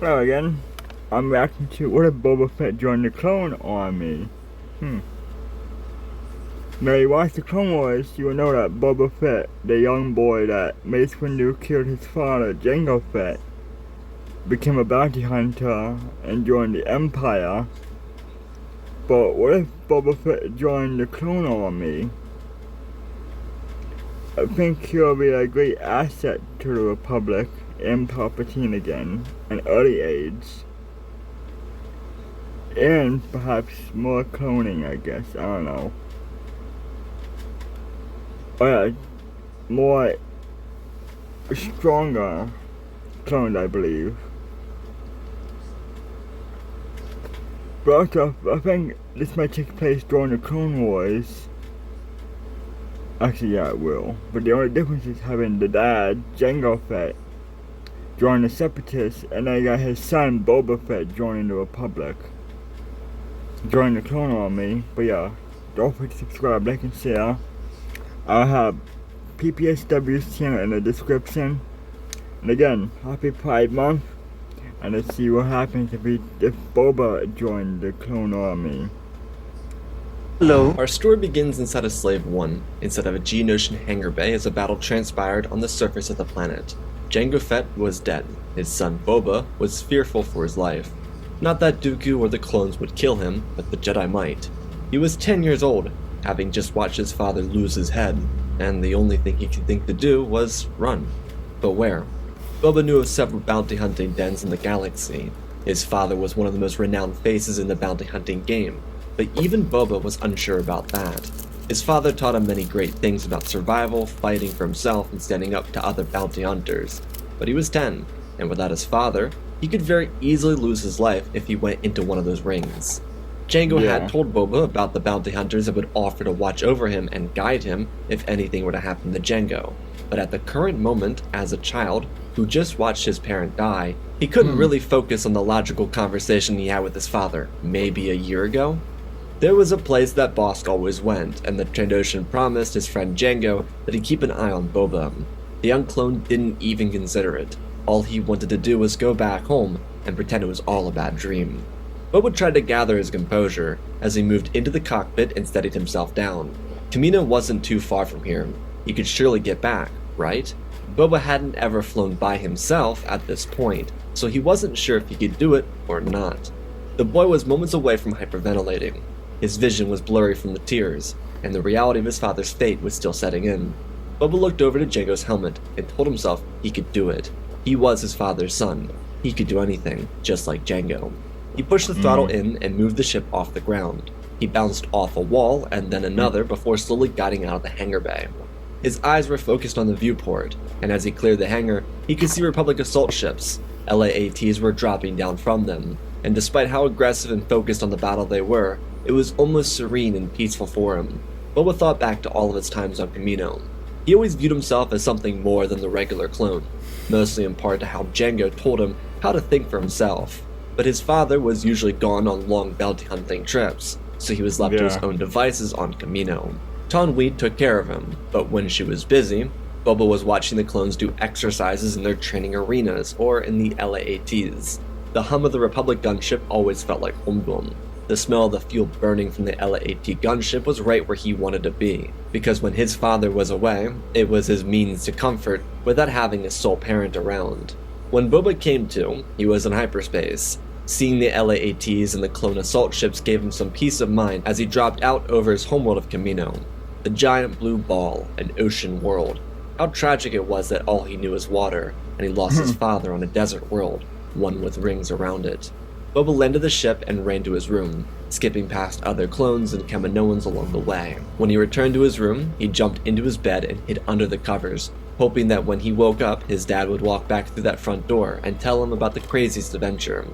Hello again. I'm reacting to what if Boba Fett joined the Clone Army? Now you watch the Clone Wars, you will know that Boba Fett, the young boy that Mace Windu killed his father, Jango Fett, became a bounty hunter and joined the Empire. But what if Boba Fett joined the Clone Army? I think he'll be a great asset to the Republic and Palpatine again, an early age. And perhaps more cloning, I guess. I don't know. More stronger clones, I believe. But also, I think this might take place during the Clone Wars. Actually, yeah, it will. But the only difference is having the dad, Jango Fett, join the Separatists, and then you got his son, Boba Fett, joining the Republic. Join the Clone Army. But yeah, don't forget to subscribe, like, and share. I'll have PPSW's channel in the description. And again, happy Pride Month. And let's see what happens if Boba joined the Clone Army. Hello. Our story begins inside of Slave 1, instead of a Geonosian hangar bay as a battle transpired on the surface of the planet. Jango Fett was dead. His son Boba was fearful for his life. Not that Dooku or the clones would kill him, but the Jedi might. He was 10 years old, having just watched his father lose his head, and the only thing he could think to do was run. But where? Boba knew of several bounty hunting dens in the galaxy. His father was one of the most renowned faces in the bounty hunting game. But even Boba was unsure about that. His father taught him many great things about survival, fighting for himself, and standing up to other bounty hunters. But he was 10, and without his father, he could very easily lose his life if he went into one of those rings. Jango had told Boba about the bounty hunters that would offer to watch over him and guide him if anything were to happen to Jango. But at the current moment, as a child who just watched his parent die, he couldn't really focus on the logical conversation he had with his father, maybe a year ago. There was a place that Bosk always went, and the Trandoshan promised his friend Jango that he'd keep an eye on Boba. The young clone didn't even consider it. All he wanted to do was go back home and pretend it was all a bad dream. Boba tried to gather his composure as he moved into the cockpit and steadied himself down. Kamino wasn't too far from here. He could surely get back, right? Boba hadn't ever flown by himself at this point, so he wasn't sure if he could do it or not. The boy was moments away from hyperventilating. His vision was blurry from the tears, and the reality of his father's fate was still setting in. Boba looked over to Jango's helmet and told himself he could do it. He was his father's son. He could do anything, just like Jango. He pushed the throttle in and moved the ship off the ground. He bounced off a wall and then another before slowly guiding out of the hangar bay. His eyes were focused on the viewport, and as he cleared the hangar, he could see Republic assault ships. LAATs were dropping down from them, and despite how aggressive and focused on the battle they were, it was almost serene and peaceful for him. Boba thought back to all of his times on Kamino. He always viewed himself as something more than the regular clone, mostly in part to how Jango told him how to think for himself. But his father was usually gone on long bounty hunting trips, so he was left to his own devices on Kamino. Taun We took care of him, but when she was busy, Boba was watching the clones do exercises in their training arenas or in the LAATs. The hum of the Republic gunship always felt like home to him. The smell of the fuel burning from the LAAT gunship was right where he wanted to be, because when his father was away, it was his means to comfort without having a sole parent around. When Boba came to, he was in hyperspace. Seeing the LAATs and the clone assault ships gave him some peace of mind as he dropped out over his homeworld of Kamino. The giant blue ball, an ocean world. How tragic it was that all he knew was water, and he lost his father on a desert world, one with rings around it. Boba landed the ship and ran to his room, skipping past other clones and Kaminoans along the way. When he returned to his room, he jumped into his bed and hid under the covers, hoping that when he woke up, his dad would walk back through that front door and tell him about the craziest adventure.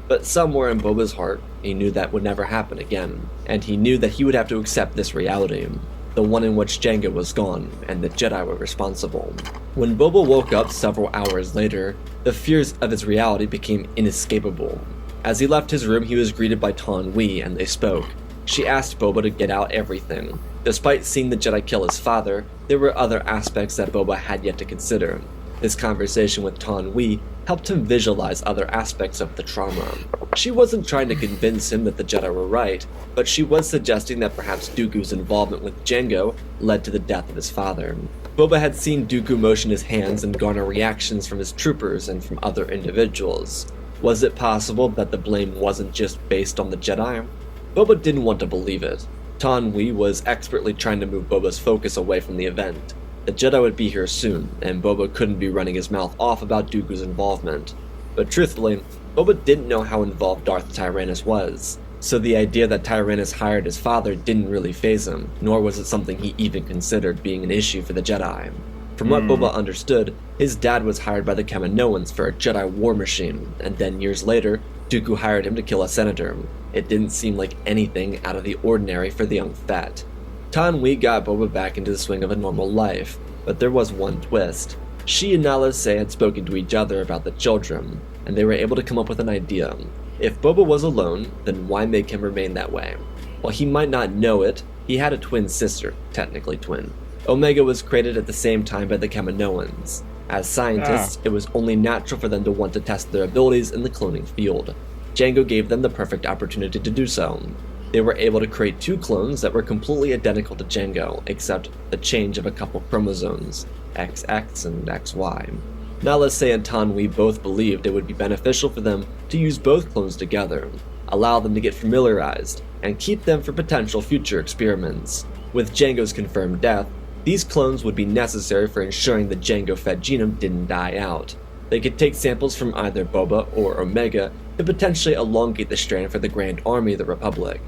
But somewhere in Boba's heart, he knew that would never happen again, and he knew that he would have to accept this reality, the one in which Jango was gone and the Jedi were responsible. When Boba woke up several hours later, the fears of his reality became inescapable. As he left his room, he was greeted by Taun We, and they spoke. She asked Boba to get out everything. Despite seeing the Jedi kill his father, there were other aspects that Boba had yet to consider. His conversation with Tan Wee helped him visualize other aspects of the trauma. She wasn't trying to convince him that the Jedi were right, but she was suggesting that perhaps Dooku's involvement with Jango led to the death of his father. Boba had seen Dooku motion his hands and garner reactions from his troopers and from other individuals. Was it possible that the blame wasn't just based on the Jedi? Boba didn't want to believe it. Tan Wee was expertly trying to move Boba's focus away from the event. The Jedi would be here soon, and Boba couldn't be running his mouth off about Dooku's involvement. But truthfully, Boba didn't know how involved Darth Tyrannus was, so the idea that Tyrannus hired his father didn't really faze him, nor was it something he even considered being an issue for the Jedi. From what Boba understood, his dad was hired by the Kaminoans for a Jedi war machine, and then years later, Dooku hired him to kill a senator. It didn't seem like anything out of the ordinary for the young Fett. Tan Wee got Boba back into the swing of a normal life, but there was one twist. She and Nala Se had spoken to each other about the children, and they were able to come up with an idea. If Boba was alone, then why make him remain that way? While he might not know it, he had a twin sister, technically twin. Omega was created at the same time by the Kaminoans. As scientists, it was only natural for them to want to test their abilities in the cloning field. Jango gave them the perfect opportunity to do so. They were able to create two clones that were completely identical to Jango, except the change of a couple chromosomes, XX and XY. Nala Se and Tan Wee both believed it would be beneficial for them to use both clones together, allow them to get familiarized, and keep them for potential future experiments. With Jango's confirmed death, these clones would be necessary for ensuring the Jango Fett genome didn't die out. They could take samples from either Boba or Omega to potentially elongate the strand for the Grand Army of the Republic.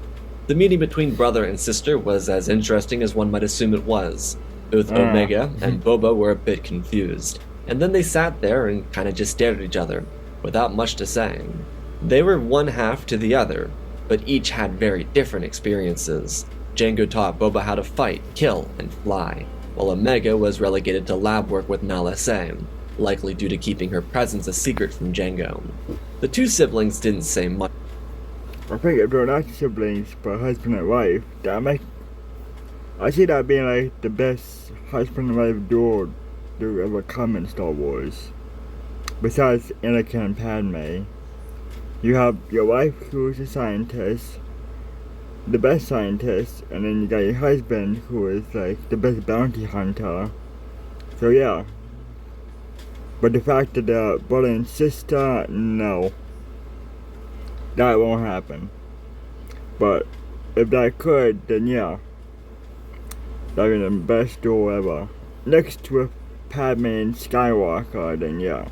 The meeting between brother and sister was as interesting as one might assume it was. Both Omega and Boba were a bit confused, and then they sat there and kinda just stared at each other, without much to say. They were one half to the other, but each had very different experiences. Jango taught Boba how to fight, kill, and fly, while Omega was relegated to lab work with Nala Se, likely due to keeping her presence a secret from Jango. The two siblings didn't say much. I think if they're not siblings, but husband and wife, I see that being like the best husband and wife duo to ever come in Star Wars. Besides Anakin and Padme, you have your wife who is a scientist, the best scientist, and then you got your husband who is like the best bounty hunter. So yeah. But the fact that they're brother and sister, no. That won't happen. But if that could, then yeah. That'd be the best duo ever. Next to Padme and Skywalker, then yeah.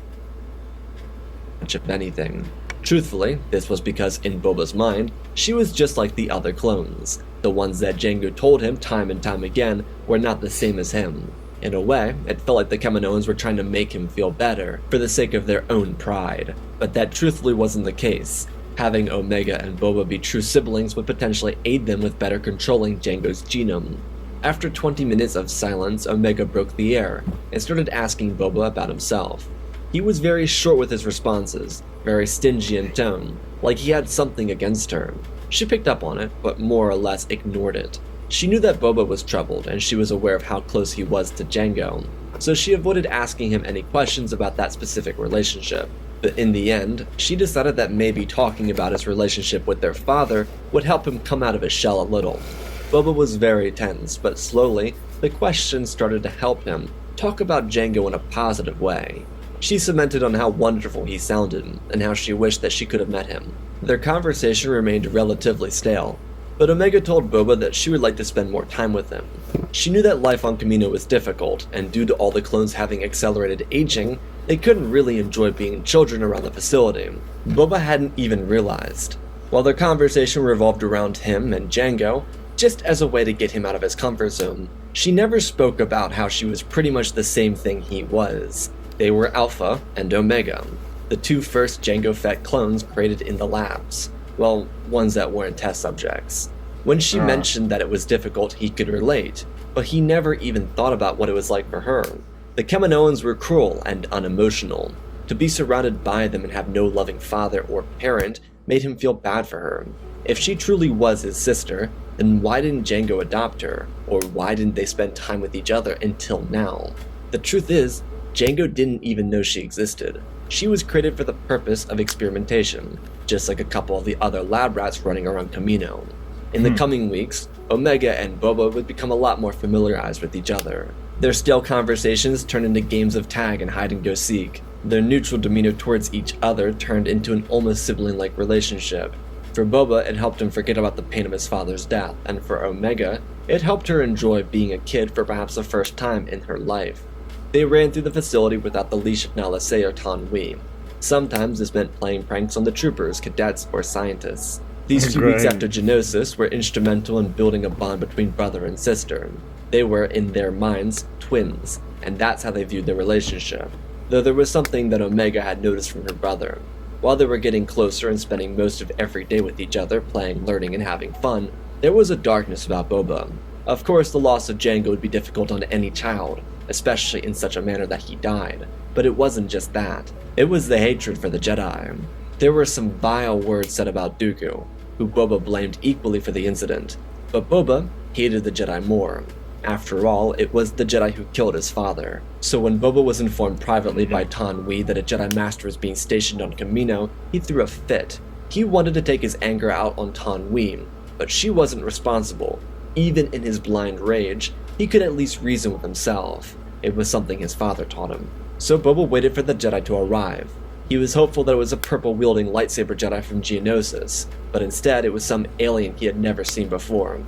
Much of anything. Truthfully, this was because in Boba's mind, she was just like the other clones. The ones that Jango told him time and time again were not the same as him. In a way, it felt like the Kaminoans were trying to make him feel better, for the sake of their own pride. But that truthfully wasn't the case. Having Omega and Boba be true siblings would potentially aid them with better controlling Jango's genome. After 20 minutes of silence, Omega broke the air, and started asking Boba about himself. He was very short with his responses, very stingy in tone, like he had something against her. She picked up on it, but more or less ignored it. She knew that Boba was troubled, and she was aware of how close he was to Jango, so she avoided asking him any questions about that specific relationship. But in the end, she decided that maybe talking about his relationship with their father would help him come out of his shell a little. Boba was very tense, but slowly, the questions started to help him talk about Jango in a positive way. She cemented on how wonderful he sounded, and how she wished that she could have met him. Their conversation remained relatively stale, but Omega told Boba that she would like to spend more time with him. She knew that life on Kamino was difficult, and due to all the clones having accelerated aging, they couldn't really enjoy being children around the facility. Boba hadn't even realized. While their conversation revolved around him and Jango, just as a way to get him out of his comfort zone, she never spoke about how she was pretty much the same thing he was. They were Alpha and Omega, the two first Jango Fett clones created in the labs. Well, ones that weren't test subjects. When she mentioned that it was difficult, he could relate, but he never even thought about what it was like for her. The Kaminoans were cruel and unemotional. To be surrounded by them and have no loving father or parent made him feel bad for her. If she truly was his sister, then why didn't Jango adopt her? Or why didn't they spend time with each other until now? The truth is, Django didn't even know she existed. She was created for the purpose of experimentation, just like a couple of the other lab rats running around Camino. In the coming weeks, Omega and Boba would become a lot more familiarized with each other. Their stale conversations turned into games of tag and hide-and-go-seek. Their neutral demeanor towards each other turned into an almost sibling-like relationship. For Boba, it helped him forget about the pain of his father's death, and for Omega, it helped her enjoy being a kid for perhaps the first time in her life. They ran through the facility without the leash of Nalase or Tanwi. Sometimes this meant playing pranks on the troopers, cadets, or scientists. These few weeks after Genosis were instrumental in building a bond between brother and sister. They were, in their minds, twins, and that's how they viewed their relationship. Though there was something that Omega had noticed from her brother. While they were getting closer and spending most of every day with each other, playing, learning, and having fun, there was a darkness about Boba. Of course, the loss of Django would be difficult on any child, especially in such a manner that he died. But it wasn't just that. It was the hatred for the Jedi. There were some vile words said about Dooku, who Boba blamed equally for the incident. But Boba hated the Jedi more. After all, it was the Jedi who killed his father. So when Boba was informed privately by Tanwi that a Jedi Master was being stationed on Camino, he threw a fit. He wanted to take his anger out on Tanwi, but she wasn't responsible. Even in his blind rage, he could at least reason with himself. It was something his father taught him. So Boba waited for the Jedi to arrive. He was hopeful that it was a purple-wielding lightsaber Jedi from Geonosis, but instead it was some alien he had never seen before.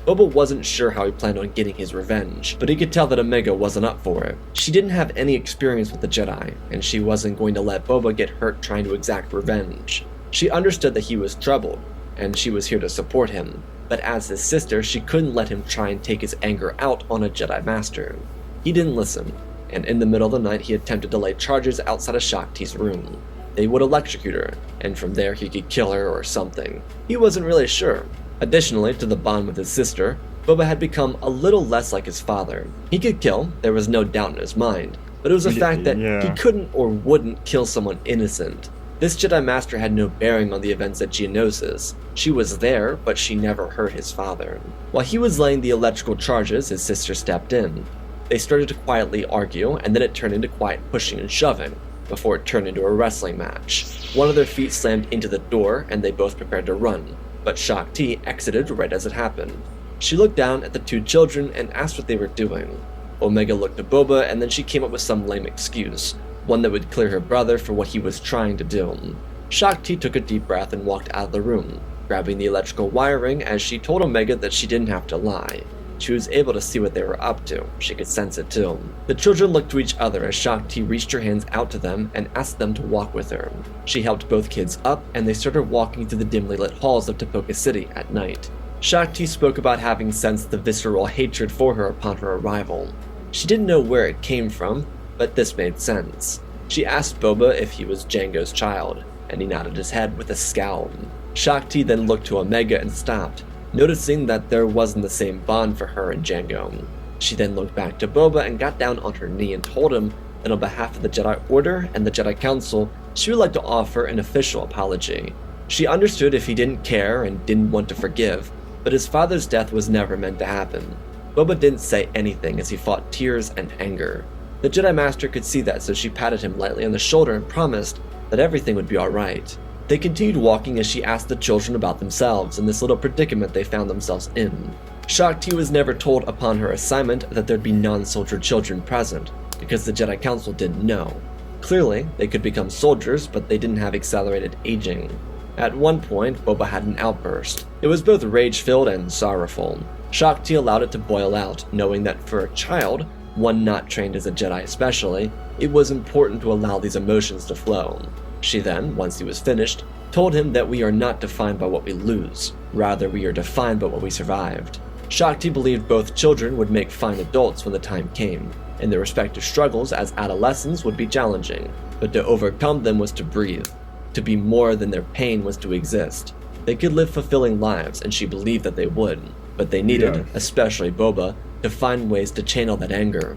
Boba wasn't sure how he planned on getting his revenge, but he could tell that Omega wasn't up for it. She didn't have any experience with the Jedi, and she wasn't going to let Boba get hurt trying to exact revenge. She understood that he was troubled, and she was here to support him, but as his sister, she couldn't let him try and take his anger out on a Jedi Master. He didn't listen, and in the middle of the night he attempted to lay charges outside of Shakti's room. They would electrocute her, and from there he could kill her or something. He wasn't really sure. Additionally to the bond with his sister, Boba had become a little less like his father. He could kill, there was no doubt in his mind, but it was a fact that he couldn't or wouldn't kill someone innocent. This Jedi Master had no bearing on the events at Geonosis. She was there, but she never hurt his father. While he was laying the electrical charges, his sister stepped in. They started to quietly argue, and then it turned into quiet pushing and shoving, before it turned into a wrestling match. One of their feet slammed into the door, and they both prepared to run, but Shakti exited right as it happened. She looked down at the two children and asked what they were doing. Omega looked at Boba, and then she came up with some lame excuse, one that would clear her brother for what he was trying to do. Shakti took a deep breath and walked out of the room, grabbing the electrical wiring as she told Omega that she didn't have to lie. She was able to see what they were up to. She could sense it too. The children looked to each other as Shakti reached her hands out to them and asked them to walk with her. She helped both kids up, and they started walking through the dimly lit halls of Tipoca City at night. Shakti spoke about having sensed the visceral hatred for her upon her arrival. She didn't know where it came from, but this made sense. She asked Boba if he was Django's child, and he nodded his head with a scowl. Shakti then looked to Omega and stopped, noticing that there wasn't the same bond for her and Django. She then looked back to Boba and got down on her knee and told him that on behalf of the Jedi Order and the Jedi Council, she would like to offer an official apology. She understood if he didn't care and didn't want to forgive, but his father's death was never meant to happen. Boba didn't say anything as he fought tears and anger. The Jedi Master could see that, so she patted him lightly on the shoulder and promised that everything would be alright. They continued walking as she asked the children about themselves and this little predicament they found themselves in. Shakti was never told upon her assignment that there'd be non-soldier children present, because the Jedi Council didn't know. Clearly, they could become soldiers, but they didn't have accelerated aging. At one point, Boba had an outburst. It was both rage-filled and sorrowful. Shakti allowed it to boil out, knowing that for a child, one not trained as a Jedi especially, it was important to allow these emotions to flow. She then, once he was finished, told him that we are not defined by what we lose, rather we are defined by what we survived. Shakti believed both children would make fine adults when the time came, and their respective struggles as adolescents would be challenging, but to overcome them was to breathe. To be more than their pain was to exist. They could live fulfilling lives, and she believed that they would, but they needed, especially Boba, to find ways to channel that anger.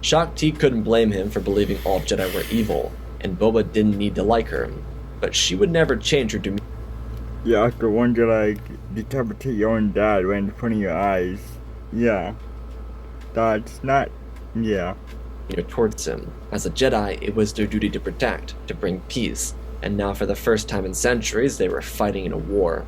Shakti couldn't blame him for believing all Jedi were evil, and Boba didn't need to like her, but she would never change her demeanor. Yeah, after one Jedi decapitate your own dad right in front of your eyes. Yeah. That's not... Yeah. near towards him. As a Jedi, it was their duty to protect, to bring peace, and now for the first time in centuries, they were fighting in a war.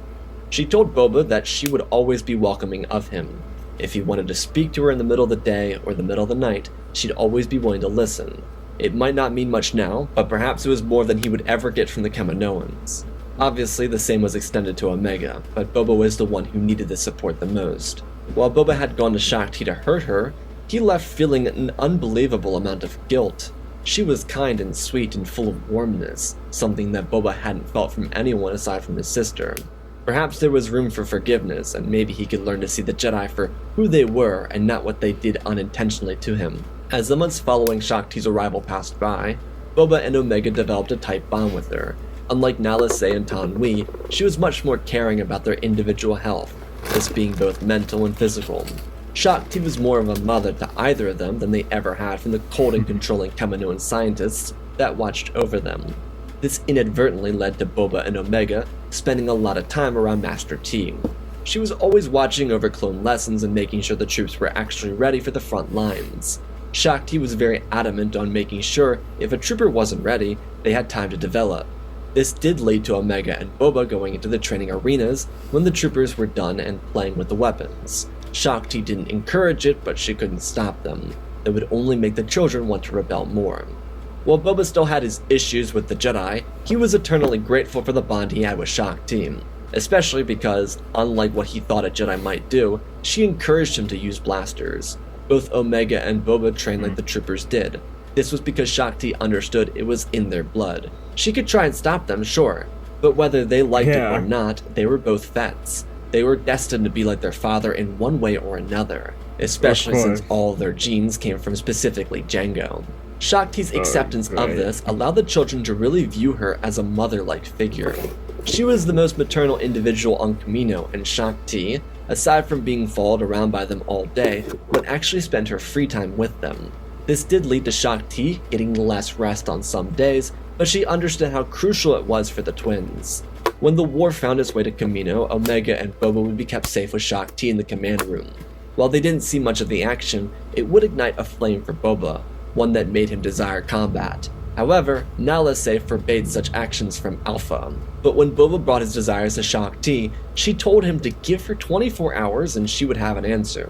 She told Boba that she would always be welcoming of him. If he wanted to speak to her in the middle of the day or the middle of the night, she'd always be willing to listen. It might not mean much now, but perhaps it was more than he would ever get from the Kaminoans. Obviously, the same was extended to Omega, but Boba was the one who needed the support the most. While Boba had gone to Shaak Ti to hurt her, he left feeling an unbelievable amount of guilt. She was kind and sweet and full of warmness, something that Boba hadn't felt from anyone aside from his sister. Perhaps there was room for forgiveness, and maybe he could learn to see the Jedi for who they were and not what they did unintentionally to him. As the months following Shaak Ti's arrival passed by, Boba and Omega developed a tight bond with her. Unlike Nala Se and Tan We, she was much more caring about their individual health, this being both mental and physical. Shaak Ti was more of a mother to either of them than they ever had from the cold and controlling Kaminoan scientists that watched over them. This inadvertently led to Boba and Omega spending a lot of time around Master T. She was always watching over clone lessons and making sure the troops were actually ready for the front lines. Shaak Ti was very adamant on making sure if a trooper wasn't ready, they had time to develop. This did lead to Omega and Boba going into the training arenas when the troopers were done and playing with the weapons. Shaak Ti didn't encourage it, but she couldn't stop them. It would only make the children want to rebel more. While Boba still had his issues with the Jedi, he was eternally grateful for the bond he had with Shaak Ti, especially because, unlike what he thought a Jedi might do, she encouraged him to use blasters. Both Omega and Boba trained like the troopers did. This was because Shaak Ti understood it was in their blood. She could try and stop them, sure, but whether they liked it or not, they were both Fetts. They were destined to be like their father in one way or another, especially since all their genes came from specifically Jango. Shaak Ti's acceptance of this allowed the children to really view her as a mother-like figure. She was the most maternal individual on Kamino, and Shaak Ti, aside from being followed around by them all day, would actually spend her free time with them. This did lead to Shaak Ti getting less rest on some days, but she understood how crucial it was for the twins. When the war found its way to Kamino, Omega and Boba would be kept safe with Shaak Ti in the command room. While they didn't see much of the action, it would ignite a flame for Boba, one that made him desire combat. However, Nala Se forbade such actions from Alpha. But when Boba brought his desires to Shaak Ti, she told him to give her 24 hours and she would have an answer.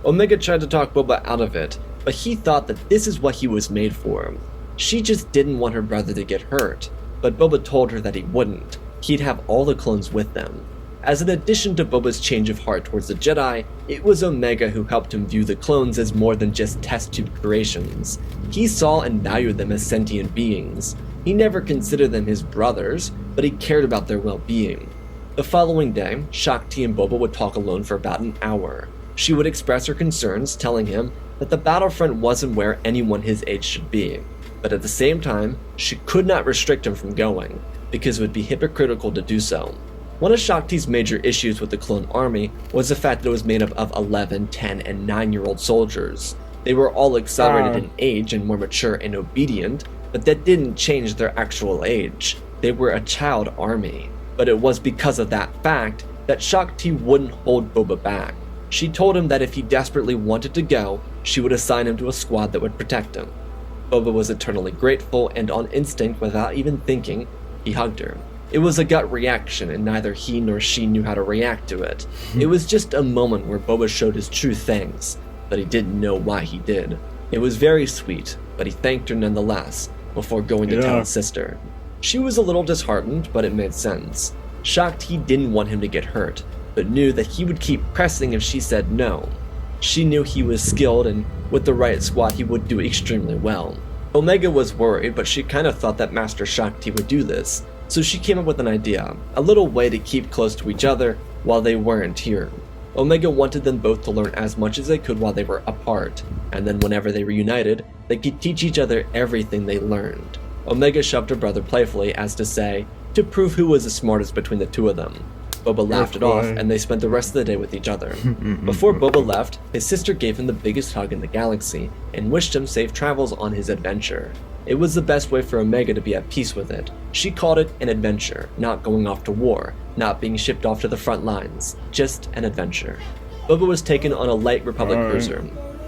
Omega tried to talk Boba out of it, but he thought that this is what he was made for. She just didn't want her brother to get hurt, but Boba told her that he wouldn't. He'd have all the clones with them. As an addition to Boba's change of heart towards the Jedi, it was Omega who helped him view the clones as more than just test tube creations. He saw and valued them as sentient beings. He never considered them his brothers, but he cared about their well-being. The following day, Shaak Ti and Boba would talk alone for about an hour. She would express her concerns, telling him that the battlefront wasn't where anyone his age should be. But at the same time, she could not restrict him from going, because it would be hypocritical to do so. One of Shaak Ti's major issues with the clone army was the fact that it was made up of 11, 10, and 9-year-old soldiers. They were all accelerated in age and more mature and obedient, but that didn't change their actual age. They were a child army. But it was because of that fact that Shaak Ti wouldn't hold Boba back. She told him that if he desperately wanted to go, she would assign him to a squad that would protect him. Boba was eternally grateful, and on instinct, without even thinking, he hugged her. It was a gut reaction, and neither he nor she knew how to react to it. It was just a moment where Boba showed his true thanks, but he didn't know why he did. It was very sweet, but he thanked her nonetheless, before going to tell his sister. She was a little disheartened, but it made sense. Shaak Ti didn't want him to get hurt, but knew that he would keep pressing if she said no. She knew he was skilled, and with the right squad he would do extremely well. Omega was worried, but she kind of thought that Master Shaak Ti would do this, so she came up with an idea, a little way to keep close to each other while they weren't here. Omega wanted them both to learn as much as they could while they were apart, and then whenever they reunited, they could teach each other everything they learned. Omega shoved her brother playfully as to say, to prove who was the smartest between the two of them. Boba laughed it off, and they spent the rest of the day with each other. Before Boba left, his sister gave him the biggest hug in the galaxy, and wished him safe travels on his adventure. It was the best way for Omega to be at peace with it. She called it an adventure, not going off to war, not being shipped off to the front lines, just an adventure. Boba was taken on a light Republic cruiser.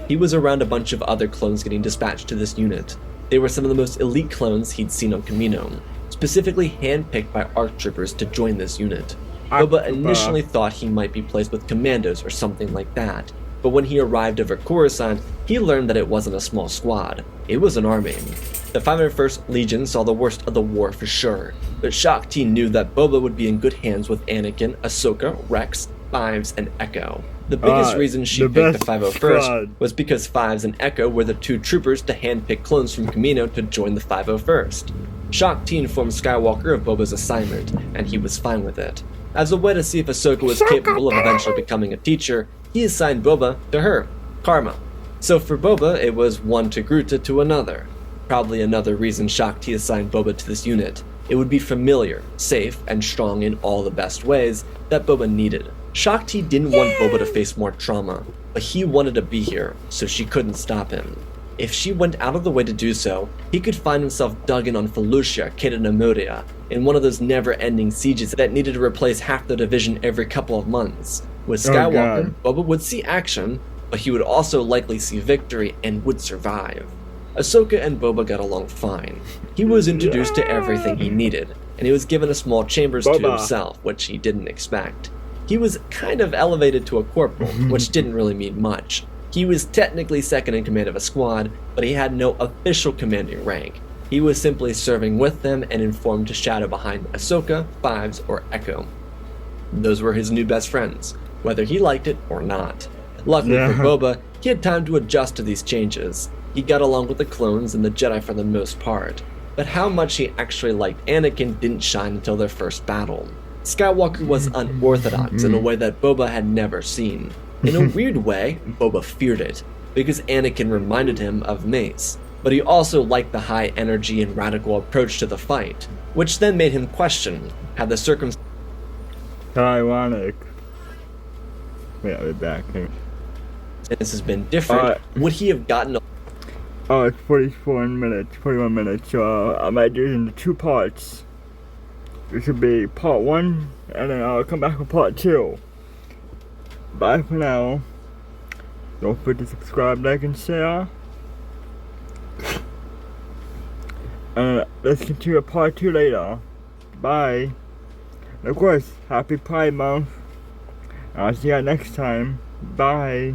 He was around a bunch of other clones getting dispatched to this unit. They were some of the most elite clones he'd seen on Kamino, specifically handpicked by ARC troopers to join this unit. Boba initially thought he might be placed with commandos or something like that, but when he arrived over Coruscant, he learned that it wasn't a small squad. It was an army. The 501st Legion saw the worst of the war for sure, but Shaak Ti knew that Boba would be in good hands with Anakin, Ahsoka, Rex, Fives, and Echo. The biggest reason she picked the 501st was because Fives and Echo were the two troopers to handpick clones from Kamino to join the 501st. Shaak Ti informed Skywalker of Boba's assignment, and he was fine with it. As a way to see if Ahsoka was capable of eventually becoming a teacher, he assigned Boba to her, Karma. So for Boba, it was one Togruta to another. Probably another reason Shaak Ti assigned Boba to this unit. It would be familiar, safe, and strong in all the best ways that Boba needed. Shaak Ti didn't want Boba to face more trauma, but he wanted to be here, so she couldn't stop him. If she went out of the way to do so, he could find himself dug in on Felucia, Keda Nemoria, in one of those never-ending sieges that needed to replace half the division every couple of months. With Skywalker, Boba would see action, but he would also likely see victory and would survive. Ahsoka and Boba got along fine. He was introduced to everything he needed, and he was given a small chambers to himself, which he didn't expect. He was kind of elevated to a corporal, which didn't really mean much. He was technically second in command of a squad, but he had no official commanding rank. He was simply serving with them and informed to shadow behind Ahsoka, Fives, or Echo. Those were his new best friends, whether he liked it or not. Luckily for Boba, he had time to adjust to these changes. He got along with the clones and the Jedi for the most part, but how much he actually liked Anakin didn't shine until their first battle. Skywalker was unorthodox in a way that Boba had never seen. In a weird way, Boba feared it, because Anakin reminded him of Mace, but he also liked the high energy and radical approach to the fight, which then made him question, had the circumstances ironic. Wait, I'll be back. been different, would he have gotten Oh, it's 41 minutes, so I might do it into 2 parts. This will be part 1, and then I'll come back with part 2. Bye for now. Don't forget to subscribe, like, and share. And let's continue part 2 later. Bye. And of course, happy Pride Month. I'll see you next time. Bye.